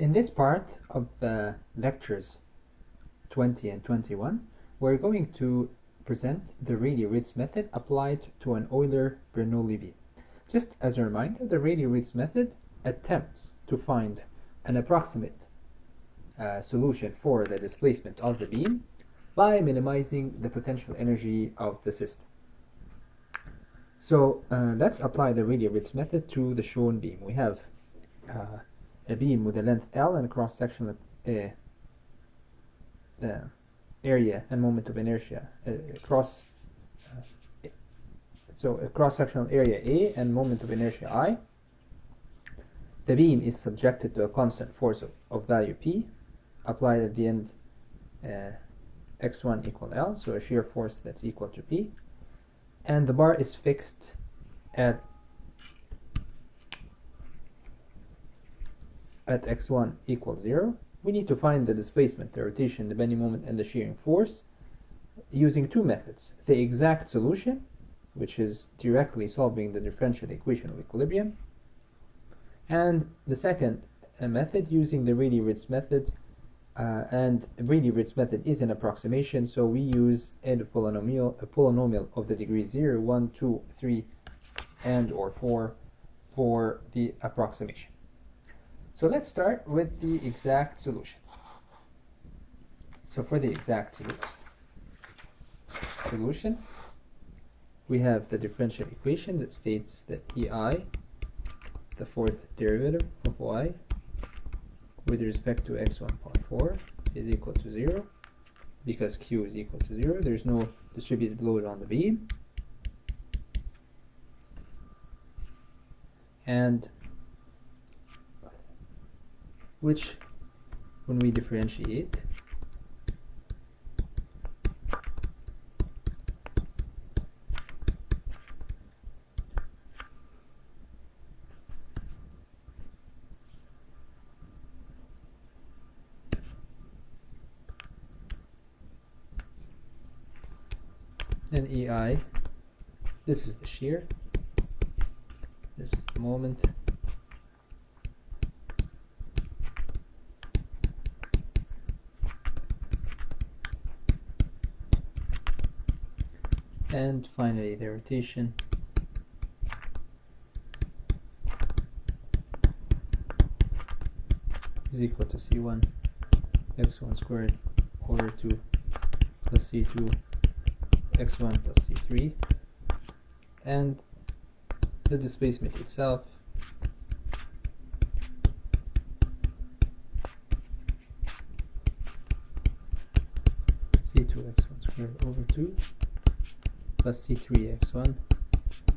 In this part of lectures 20 and 21, we're going to present the Rayleigh Ritz method applied to an Euler Bernoulli beam. Just as a reminder, the Rayleigh Ritz method attempts to find an approximate solution for the displacement of the beam by minimizing the potential energy of the system. So let's apply the Rayleigh Ritz method to the shown beam. We have a beam with a length L and a cross-sectional area and moment of inertia. So a cross-sectional area A and moment of inertia I. The beam is subjected to a constant force of value P applied at the end x1 equal L, so a shear force that's equal to P. And the bar is fixed at x1 equals 0. We need to find the displacement, the rotation, the bending moment, and the shearing force using two methods. The exact solution, which is directly solving the differential equation of equilibrium, and the second method using the Rayleigh Ritz method, and Rayleigh Ritz method is an approximation, so we use a polynomial of the degree 0, 1, 2, 3, and or 4 for the approximation. So let's start with the exact solution. So for the exact solution, we have the differential equation that states that EI, the fourth derivative of y, with respect to x1 part 4 is equal to 0. Because Q is equal to 0, there's no distributed load on the beam. And which, when we differentiate, and EI, this is the shear, this is the moment, and finally the rotation is equal to C1 x1 squared over 2 plus C2 x1 plus C3, and the displacement itself C2 x1 squared over 2 plus C3 x1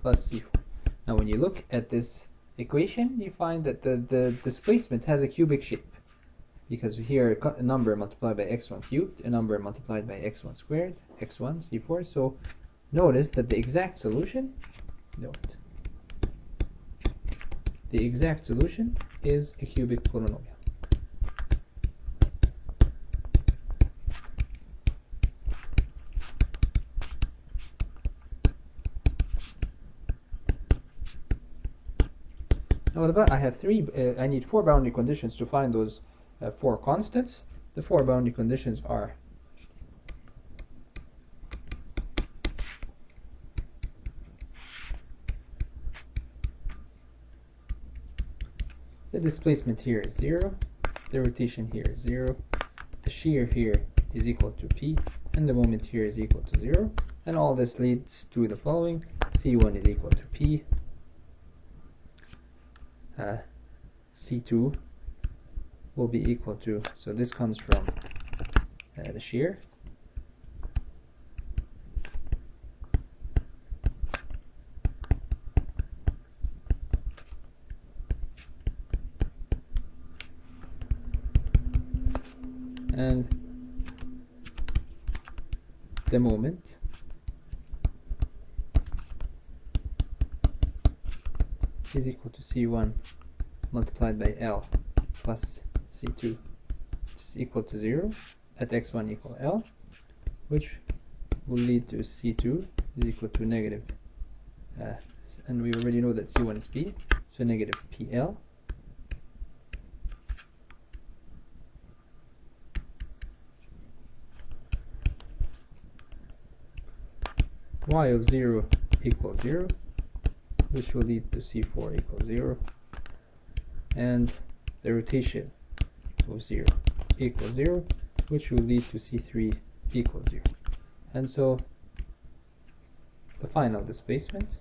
plus C4. Now when you look at this equation, you find that the displacement has a cubic shape, because here a number multiplied by x1 cubed, a number multiplied by x1 squared, x1, C4. So notice that the exact solution, is a cubic polynomial. Now I have I need four boundary conditions to find those four constants. The four boundary conditions are the displacement here is 0, the rotation here is 0, the shear here is equal to P, and the moment here is equal to 0, and all this leads to the following: C1 is equal to P, C2 will be equal to, so this comes from the shear, and the moment is equal to C1 multiplied by L plus C2, which is equal to 0 at x1 equal L, which will lead to C2 is equal to negative, and we already know that C1 is P, so negative PL y of 0 equals 0, which will lead to C4 equals 0, and the rotation of 0 equals 0, which will lead to C3 equals 0. And so the final displacement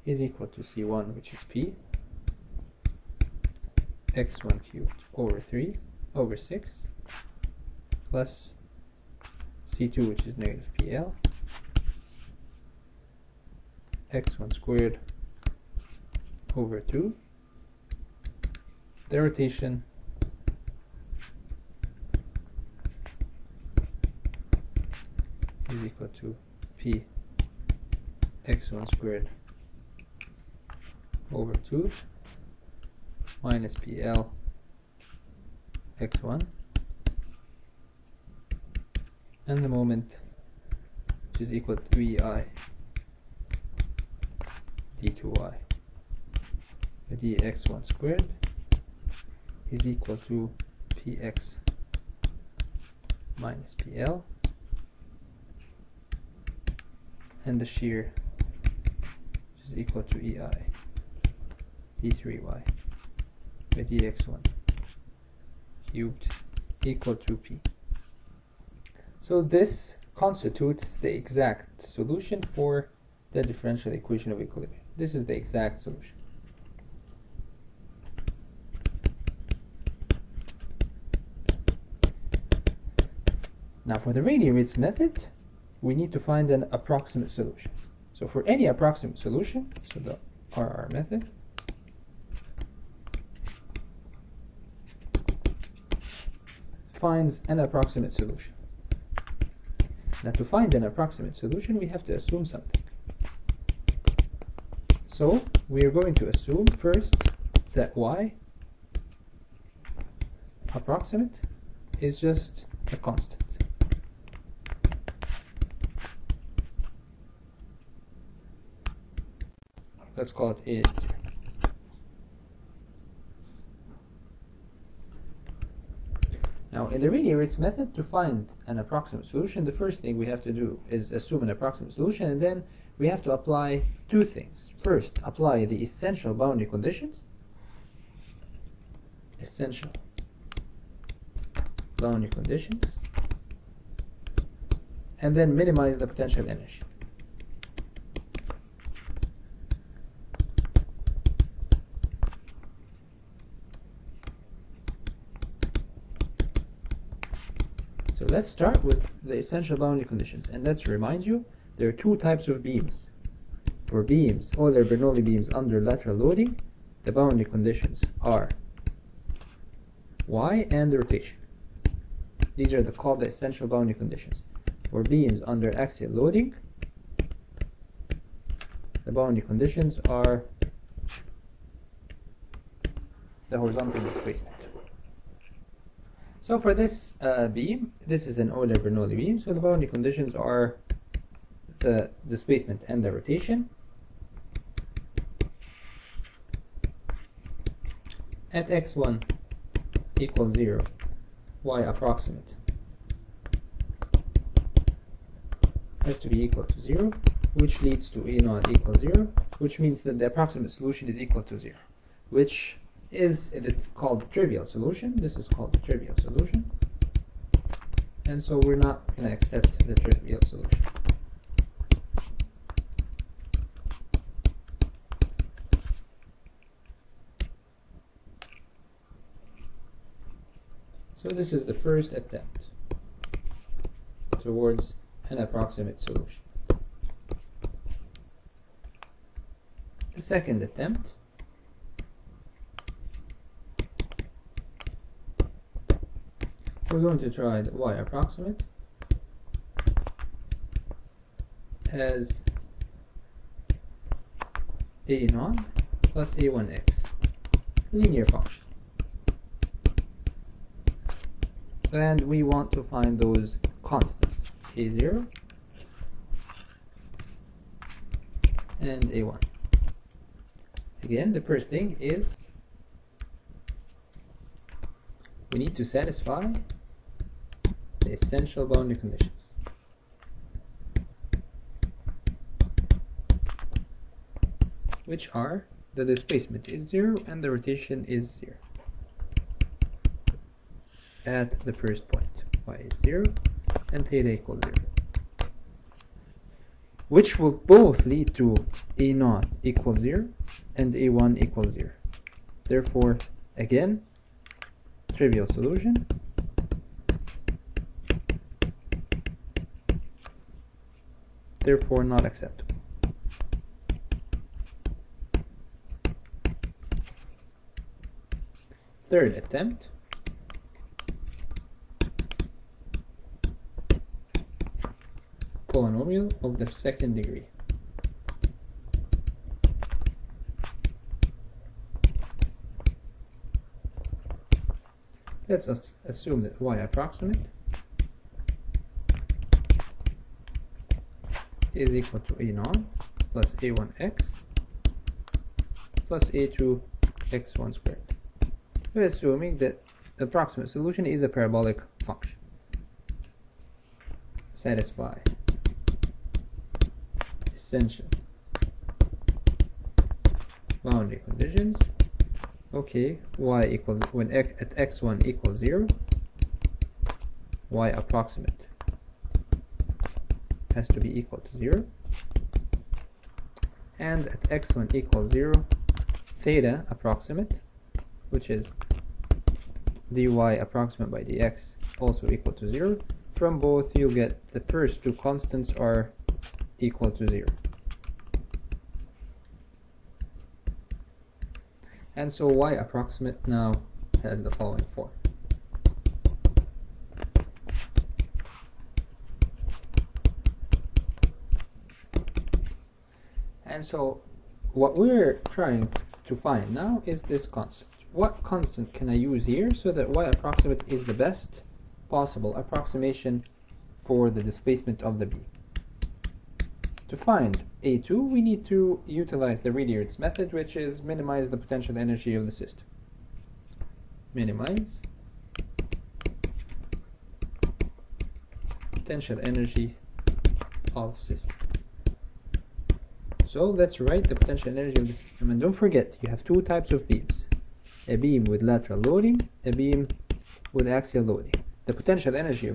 is equal to C1, which is P, x1 cubed over 3 over 6, plus C2, which is negative PL, x1 squared over 2. The rotation is equal to P x1 squared over 2 minus PL x1, and the moment, which is equal to EI d2y. The dx1 squared is equal to px minus pl, and the shear is equal to EI d3y by dx1 cubed equal to p. So this constitutes the exact solution for the differential equation of equilibrium. This is the exact solution. Now for the Rayleigh Ritz method, we need to find an approximate solution. So for any approximate solution, so the RR method, finds an approximate solution. Now to find an approximate solution, we have to assume something. So we are going to assume first that y approximate is just a constant. Let's call it A. Now in the Rayleigh Ritz method, to find an approximate solution, the first thing we have to do is assume an approximate solution, and then we have to apply two things. First, apply the essential boundary conditions. Essential boundary conditions. And then minimize the potential energy. So let's start with the essential boundary conditions, and let's remind you there are two types of beams. For beams, Euler Bernoulli beams under lateral loading, the boundary conditions are y and the rotation. These are called the essential boundary conditions. For beams under axial loading, the boundary conditions are the horizontal displacement. So for this beam, this is an Euler Bernoulli beam, so the boundary conditions are the displacement and the rotation. At x1 equals 0, y approximate has to be equal to 0, which leads to A0 equals 0, which means that the approximate solution is equal to 0, which is called the trivial solution. This is called the trivial solution, and so we're not going to accept the trivial solution. So this is the first attempt towards an approximate solution. The second attempt we're going to try the y approximate as A0 plus A1x, linear function. And we want to find those constants, A0 and A1. Again, the first thing is we need to satisfy the essential boundary conditions. which are the displacement is 0 and the rotation is 0 at the first point. Y is 0 and theta equals 0, which will both lead to A0 equals 0 and A1 equals 0. Therefore, again, trivial solution. Therefore, not acceptable. Third attempt. Polynomial of the second degree. Let's assume that y approximate is equal to A0 plus A1x plus A2x1 squared. We're assuming that the approximate solution is a parabolic function. Satisfy essential boundary conditions. Okay, y equals, when at x1 equals 0, y approximate has to be equal to 0, and at x1 equals 0, theta approximate, which is dy approximate by dx, also equal to 0. From both, you'll get the first two constants are equal to 0. And so y approximate now has the following form. And so what we're trying to find now is this constant. What constant can I use here so that y approximate is the best possible approximation for the displacement of the beam? To find A2, we need to utilize the Rayleigh Ritz method, which is minimize the potential energy of the system. Minimize potential energy of system. So let's write the potential energy of the system. And don't forget, you have two types of beams. A beam with lateral loading, a beam with axial loading. The potential energy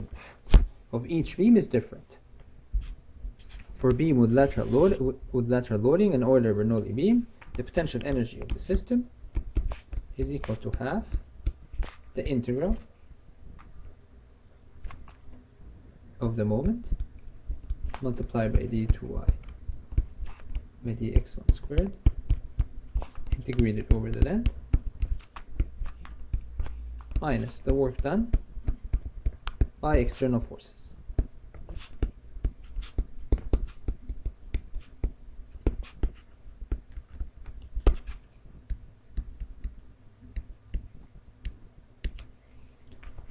of each beam is different. For beam with lateral loading, an Euler Bernoulli beam, the potential energy of the system is equal to half the integral of the moment multiplied by d2y by dx1 squared integrated over the length minus the work done by external forces.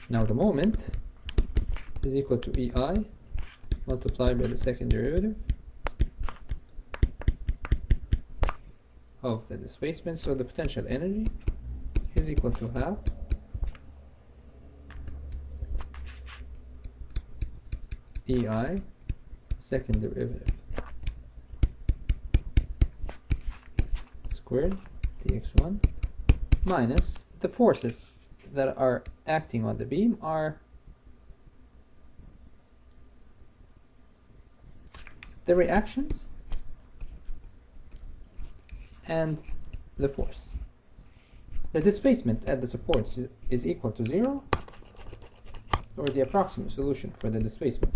Now the moment is equal to EI multiplied by the second derivative of the displacement. So the potential energy is equal to half EI second derivative squared dx1 minus the forces that are acting on the beam are the reactions and the force. The displacement at the supports is equal to 0, or the approximate solution for the displacement,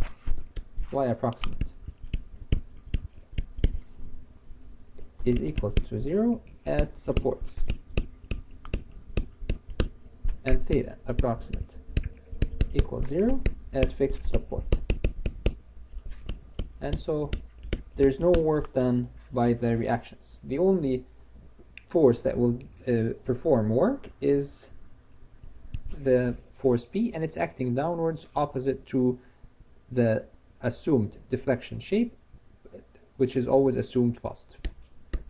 y approximate, is equal to 0 at supports, and theta approximate equals 0 at fixed support. And so there's no work done by the reactions. The only force that will perform work is the force P, and it's acting downwards opposite to the assumed deflection shape, which is always assumed positive.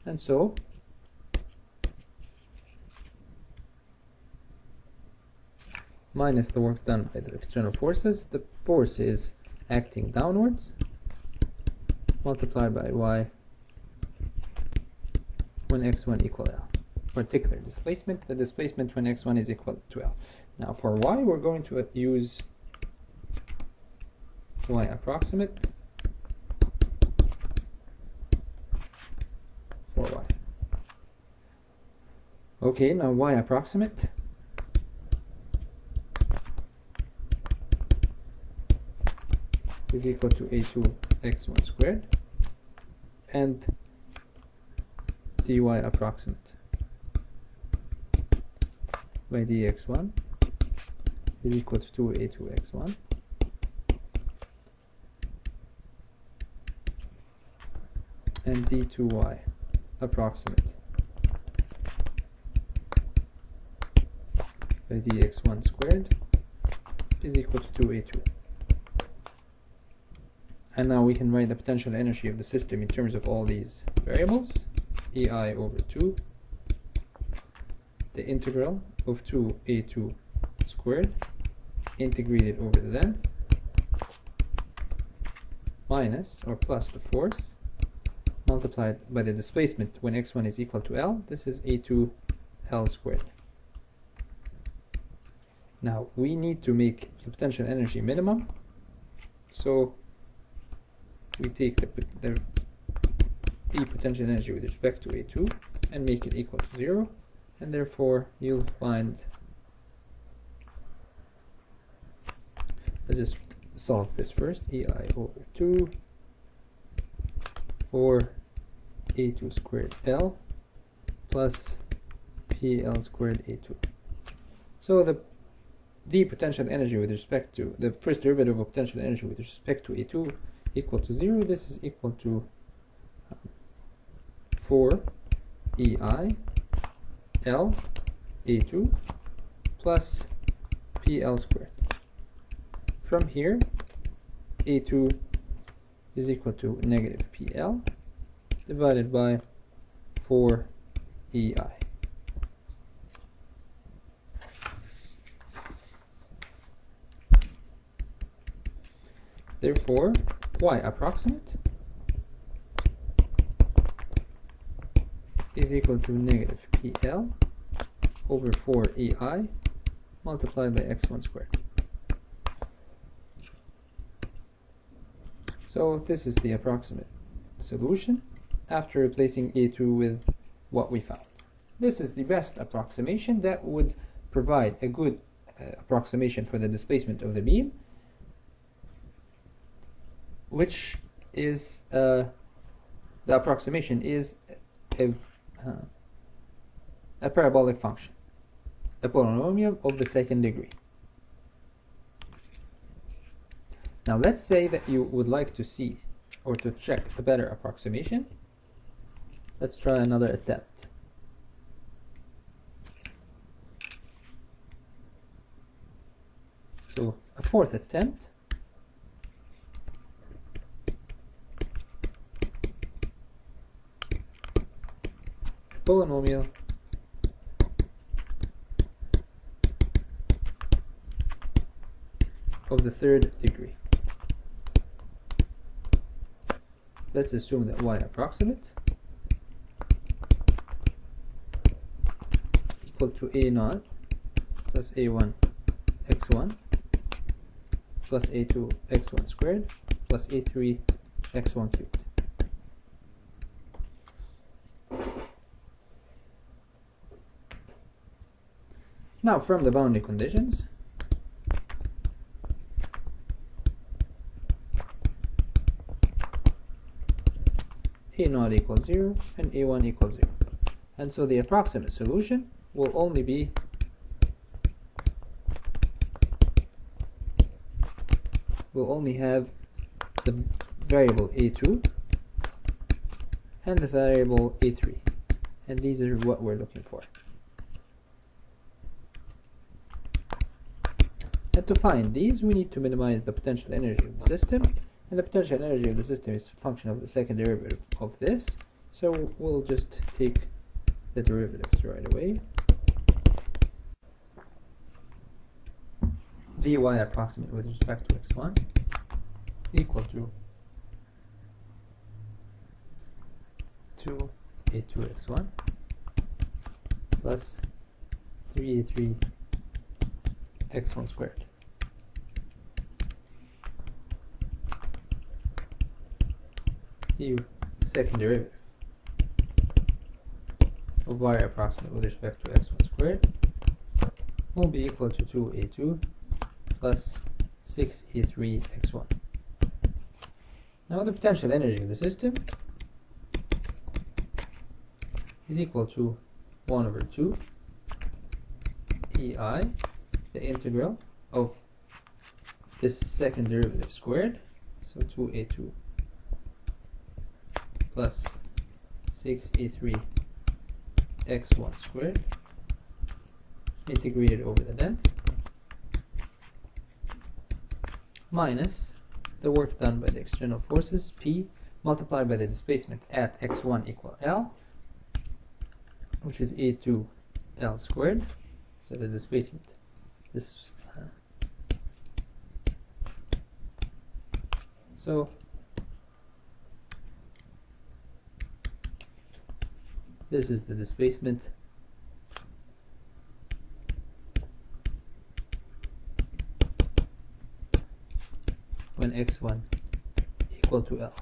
And so minus the work done by the external forces, the force is acting downwards multiplied by y when x1 equal L. Particular displacement, the displacement when x1 is equal to L. Now for y, we're going to use y approximate for y. Okay, now y approximate is equal to a2 x1 squared, and dy approximate by dx1 is equal to 2a2 x1 and d2y approximate by dx1 squared is equal to 2a2. And now we can write the potential energy of the system in terms of all these variables. EI over 2, the integral of 2a2 squared integrated over the length minus or plus the force multiplied by the displacement when x1 is equal to L. This is a2 L squared. Now we need to make the potential energy minimum, so we take the potential energy with respect to a2 and make it equal to 0, and therefore you'll find, let's just solve this first, EI over 2 for a2 squared L plus PL squared a2. So the potential energy with respect to the first derivative of potential energy with respect to a2 equal to 0. This is equal to 4 EI L a2 plus PL squared. From here, a2 is equal to negative PL divided by 4 EI. Therefore, y approximate is equal to negative PL over 4 EI multiplied by x1 squared. So this is the approximate solution after replacing a2 with what we found. This is the best approximation that would provide a good approximation for the displacement of the beam, which is the approximation is a parabolic function, a polynomial of the second degree. Now let's say that you would like to see or to check a better approximation. Let's try another attempt. So a fourth attempt. Polynomial of the third degree. Let's assume that y approximate equal to a0 plus a1 x1 plus a2 x1 squared plus a3 x1 cubed. Now from the boundary conditions, a0 equals 0 and a1 equals 0. And so the approximate solution will only have the variable a2 and the variable a3. And these are what we're looking for. And to find these, we need to minimize the potential energy of the system. And the potential energy of the system is a function of the second derivative of this. So we'll just take the derivatives right away. Dy approximate with respect to x1 equal to 2a2 x1 plus 3a3 x1 squared. The second derivative of y approximate with respect to x1 squared will be equal to 2a2 plus 6a3 x1. Now the potential energy of the system is equal to 1 over 2 EI, the integral of this second derivative squared, so 2a2 plus 6a3 x1 squared integrated over the length minus the work done by the external forces P multiplied by the displacement at x1 equal L, which is a2 L squared. So the displacement, this so this is the displacement when x1 equal to L.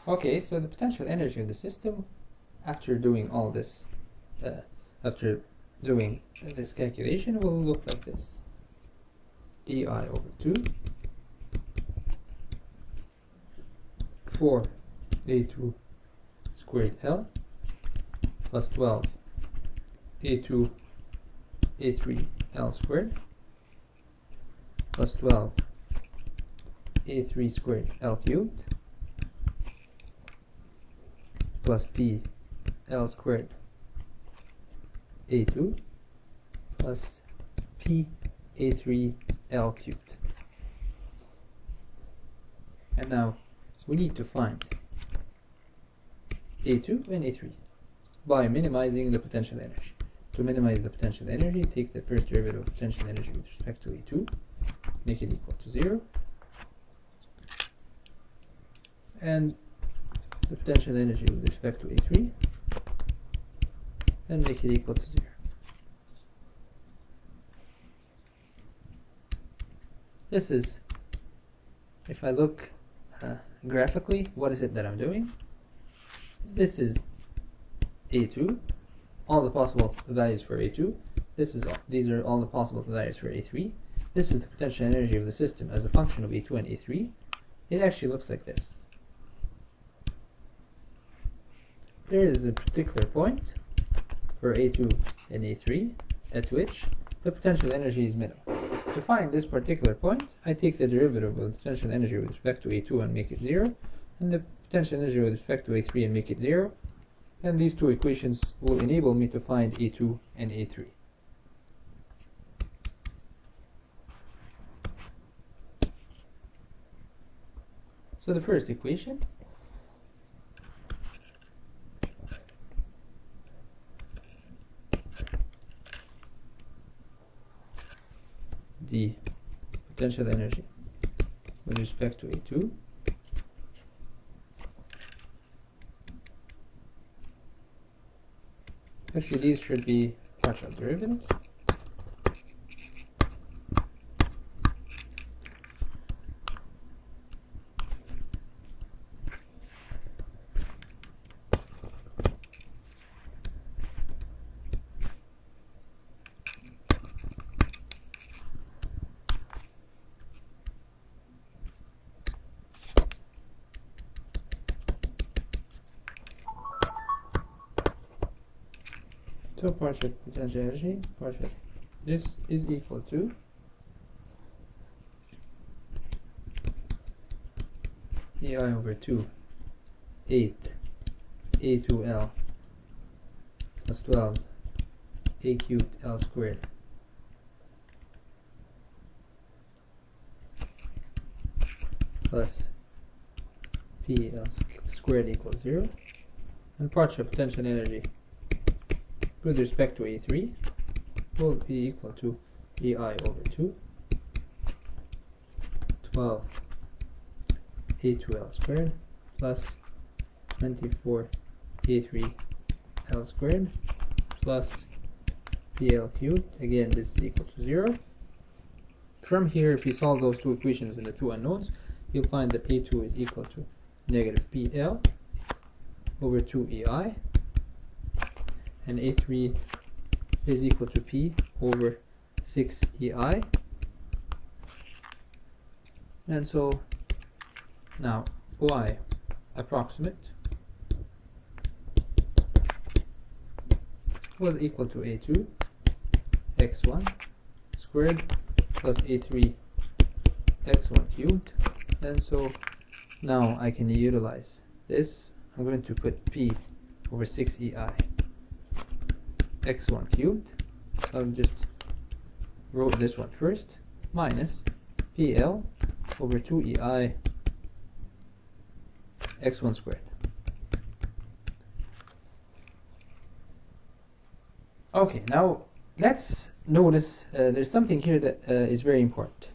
Okay, so the potential energy of the system after doing all this, after doing this calculation will look like this. EI over 2 4 A2 squared L plus 12 A2 A3 L squared plus 12 A3 squared L cubed plus P L squared A2 plus P A3 L cubed. And now we need to find A2 and A3 by minimizing the potential energy. To minimize the potential energy, take the first derivative of potential energy with respect to A2, make it equal to 0, and the potential energy with respect to A3, and make it equal to 0. This is, if I look graphically, what is it that I'm doing? This is A2, all the possible values for A2. These are all the possible values for A3. This is the potential energy of the system as a function of A2 and A3. It actually looks like this. There is a particular point for A2 and A3 at which the potential energy is minimal. To find this particular point, I take the derivative of the potential energy with respect to A2 and make it 0, and the potential energy with respect to A3 and make it 0, and these two equations will enable me to find A2 and A3. So the first equation the potential energy with respect to A2 actually these should be partial derivatives. So partial potential energy, this is equal to EI over 2, 8 A2L plus 12 A cubed L squared plus PL squared equals 0. And partial potential energy with respect to A3 will be equal to EI over 2, 12 A2L squared plus 24 A3L squared plus PL cubed. Again, this is equal to 0. From here, if you solve those two equations in the two unknowns, you'll find that A2 is equal to negative PL over 2EI, and A3 is equal to P over 6EI. And so now Y approximate was equal to A2 x1 squared plus A3 x1 cubed. And so now I can utilize this. I'm going to put P over 6EI x1 cubed. I just wrote this one first, minus PL over 2EI x1 squared. Okay, now let's notice there's something here that is very important.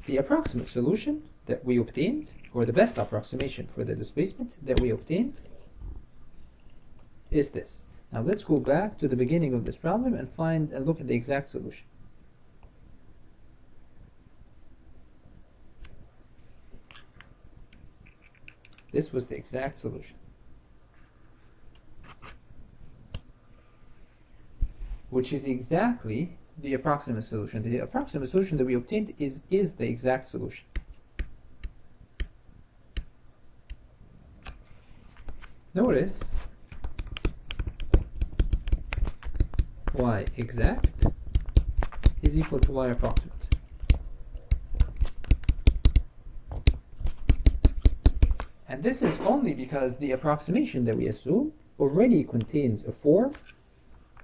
The approximate solution that we obtained, or the best approximation for the displacement that we obtained, is this. Now let's go back to the beginning of this problem and find and look at the exact solution. This was the exact solution, which is exactly the approximate solution. The approximate solution that we obtained is the exact solution. Notice y exact is equal to y approximate. And this is only because the approximation that we assume already contains a form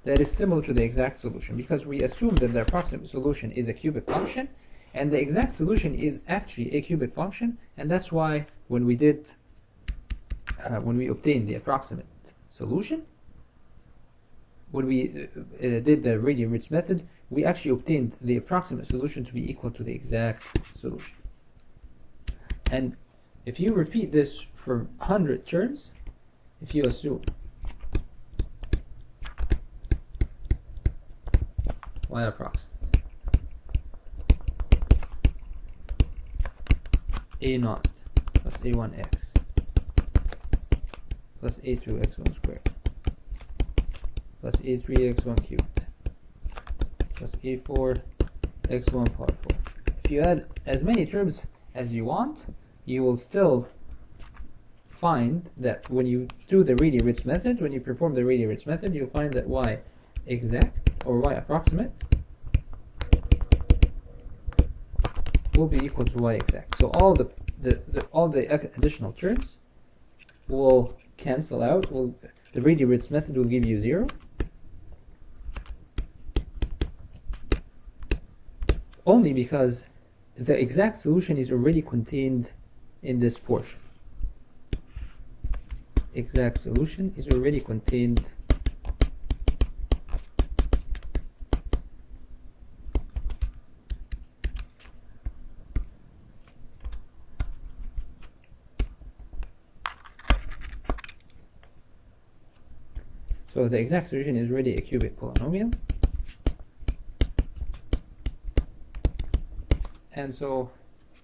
that is similar to the exact solution, because we assume that the approximate solution is a cubic function, and the exact solution is actually a cubic function. And that's why when we obtained the approximate solution, when we did the Rayleigh Ritz method, we actually obtained the approximate solution to be equal to the exact solution. And if you repeat this for 100 terms, if you assume y approximate A0 plus A1x plus A2 x1 squared plus A3 x1 cubed plus A4 x1 power 4. If you add as many terms as you want, you will still find that when you do the Rayleigh Ritz method, when you perform the Rayleigh Ritz method, you'll find that y exact or y approximate will be equal to y exact. So all the additional terms will cancel out. The Rayleigh Ritz method will give you 0. Only because the exact solution is already contained in this portion. Exact solution is already contained so the exact solution is already a cubic polynomial. And so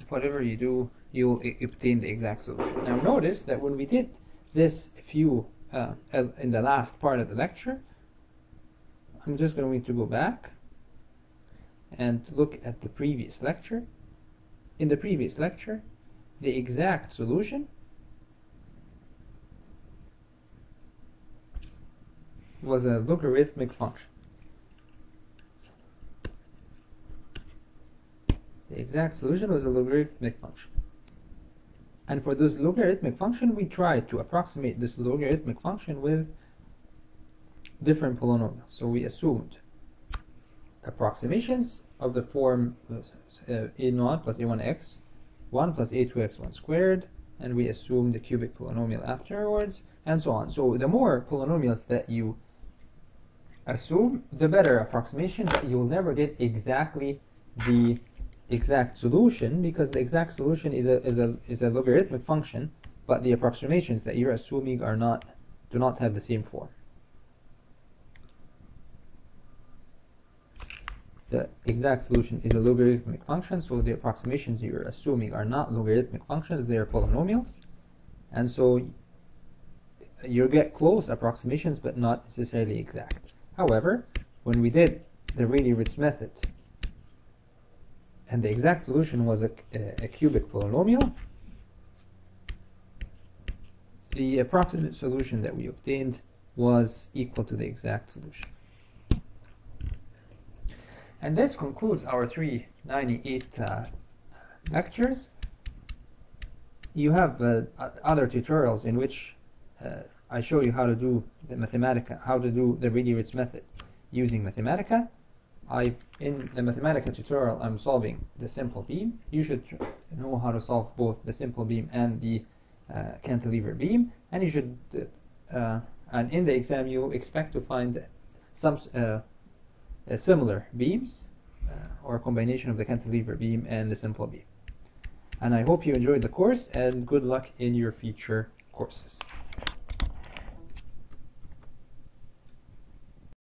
whatever you do, you'll obtain the exact solution. Now notice that when we did this in the last part of the lecture, I'm just going to go back and look at the previous lecture. In the previous lecture, the exact solution was a logarithmic function. The exact solution was a logarithmic function. And for this logarithmic function, we tried to approximate this logarithmic function with different polynomials. So we assumed approximations of the form A0 plus A1x 1 plus a2x1 squared, and we assume the cubic polynomial afterwards, and so on. So the more polynomials that you assume, the better approximation, but you'll never get exactly the exact solution, because the exact solution is a logarithmic function, but the approximations that you're assuming do not have the same form. The exact solution is a logarithmic function, so the approximations you're assuming are not logarithmic functions, they are polynomials. And so you get close approximations, but not necessarily exact. However, when we did the Rayleigh Ritz method, and the exact solution was a cubic polynomial, the approximate solution that we obtained was equal to the exact solution. And this concludes our 398 lectures. You have other tutorials in which I show you how to do the Mathematica, how to do the Rayleigh Ritz method using Mathematica. In the Mathematica tutorial, I'm solving the simple beam. You should know how to solve both the simple beam and the cantilever beam, and you should and in the exam you expect to find some similar beams or a combination of the cantilever beam and the simple beam. And I hope you enjoyed the course, and good luck in your future courses.